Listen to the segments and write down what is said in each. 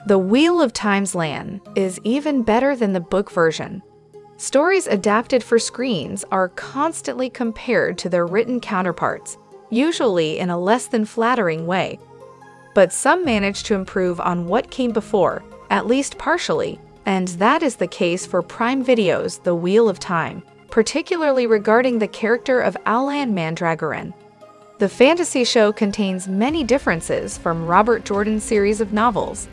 The Wheel of Time's Lan is even better than the book version. Stories adapted for screens are constantly compared to their written counterparts, usually in a less than flattering way. But some manage to improve on what came before, at least partially, and that is the case for Prime Video's The Wheel of Time, particularly regarding the character of Alan Mandragoran. The fantasy show contains many differences from Robert Jordan's series of novels.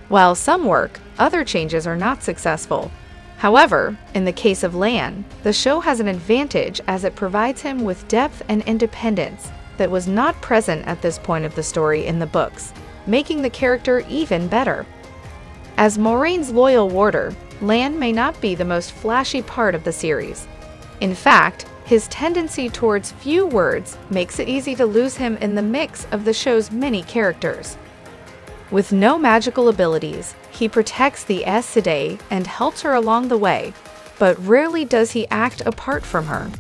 While some work, other changes are not successful. However, in the case of Lan, the show has an advantage as it provides him with depth and independence that was not present at this point of the story in the books, making the character even better. As Moiraine's loyal warder, Lan may not be the most flashy part of the series. In fact, his tendency towards few words makes it easy to lose him in the mix of the show's many characters. With no magical abilities, he protects the Aes Sedai and helps her along the way, but rarely does he act apart from her.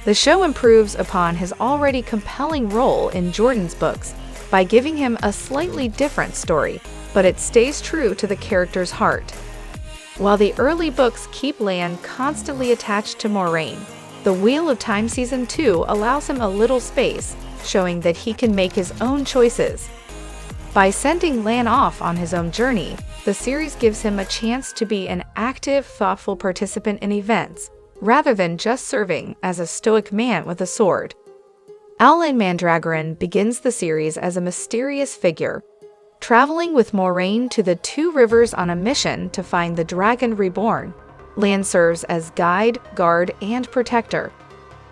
The show improves upon his already compelling role in Jordan's books by giving him a slightly different story, but it stays true to the character's heart. While the early books keep Lan constantly attached to Moiraine, The Wheel of Time Season 2 allows him a little space, showing that he can make his own choices. By sending Lan off on his own journey, the series gives him a chance to be an active, thoughtful participant in events, rather than just serving as a stoic man with a sword. Alan Mandragoran begins the series as a mysterious figure, traveling with Moiraine to the Two Rivers on a mission to find the Dragon Reborn. Lan serves as guide, guard, and protector.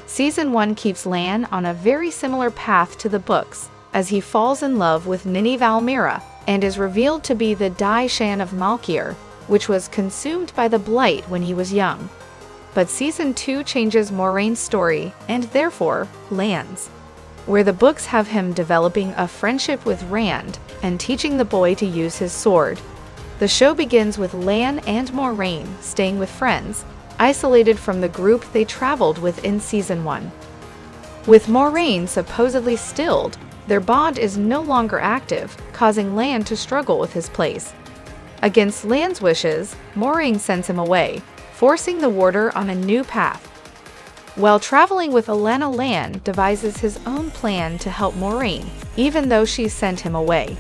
Season 1 keeps Lan on a very similar path to the books, as he falls in love with Nynaeve Almira and is revealed to be the Dai Shan of Malkier, which was consumed by the Blight when he was young. But Season 2 changes Moiraine's story, and therefore, Lan's, where the books have him developing a friendship with Rand and teaching the boy to use his sword. The show begins with Lan and Moiraine staying with friends, isolated from the group they traveled with in Season 1. With Moiraine supposedly stilled, their bond is no longer active, causing Lan to struggle with his place. Against Lan's wishes, Moiraine sends him away, forcing the warder on a new path. While traveling with Alana, Lan devises his own plan to help Moiraine, even though she sent him away.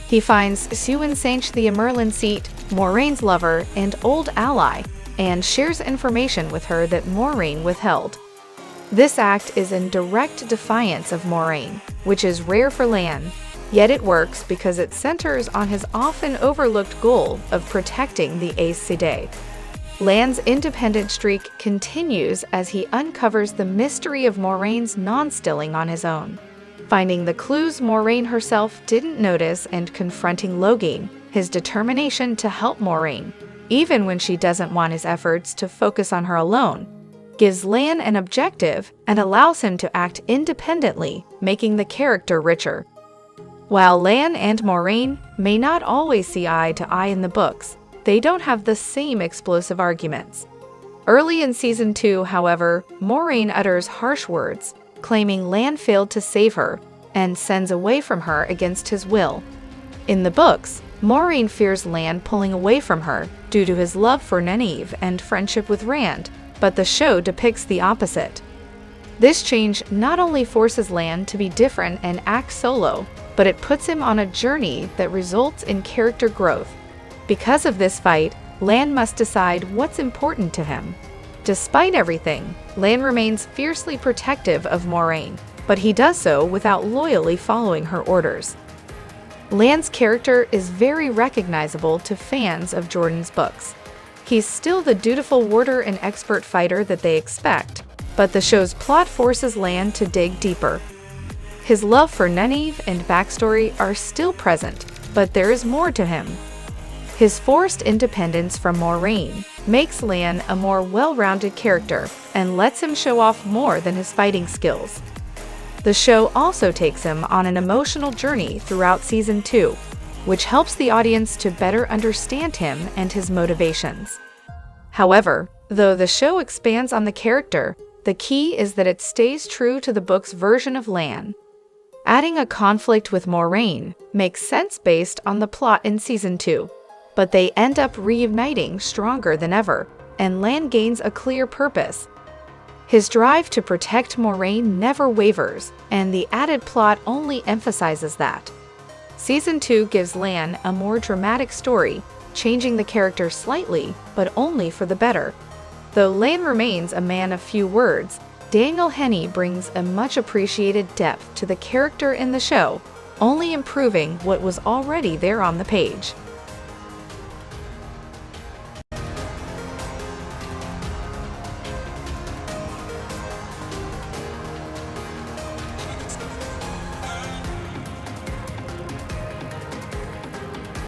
He finds Siuan Sanche the Emerlin Seat, Moiraine's lover and old ally, and shares information with her that Moiraine withheld. This act is in direct defiance of Moiraine, which is rare for Lan, yet it works because it centers on his often overlooked goal of protecting the Aes Sedai. Lan's independent streak continues as he uncovers the mystery of Moiraine's non-stilling on his own, finding the clues Moiraine herself didn't notice and confronting Loghain, his determination to help Moiraine, even when she doesn't want his efforts to focus on her alone, gives Lan an objective and allows him to act independently, making the character richer. While Lan and Moiraine may not always see eye to eye in the books, they don't have the same explosive arguments. Early in Season 2, however, Moiraine utters harsh words, claiming Lan failed to save her, and sends away from her against his will. In the books, Moiraine fears Lan pulling away from her due to his love for Nynaeve and friendship with Rand, but the show depicts the opposite. This change not only forces Lan to be different and act solo, but it puts him on a journey that results in character growth. Because of this fight, Lan must decide what's important to him. Despite everything, Lan remains fiercely protective of Moiraine, but he does so without loyally following her orders. Lan's character is very recognizable to fans of Jordan's books. He's still the dutiful warder and expert fighter that they expect, but the show's plot forces Lan to dig deeper. His love for Nynaeve and backstory are still present, but there is more to him. His forced independence from Moiraine makes Lan a more well-rounded character and lets him show off more than his fighting skills. The show also takes him on an emotional journey throughout Season 2, which helps the audience to better understand him and his motivations. However, though the show expands on the character, the key is that it stays true to the book's version of Lan. Adding a conflict with Moraine makes sense based on the plot in Season 2, but they end up reuniting stronger than ever, and Lan gains a clear purpose. His drive to protect Moraine never wavers, and the added plot only emphasizes that. Season 2 gives Lan a more dramatic story, changing the character slightly, but only for the better. Though Lan remains a man of few words, Daniel Henney brings a much-appreciated depth to the character in the show, only improving what was already there on the page.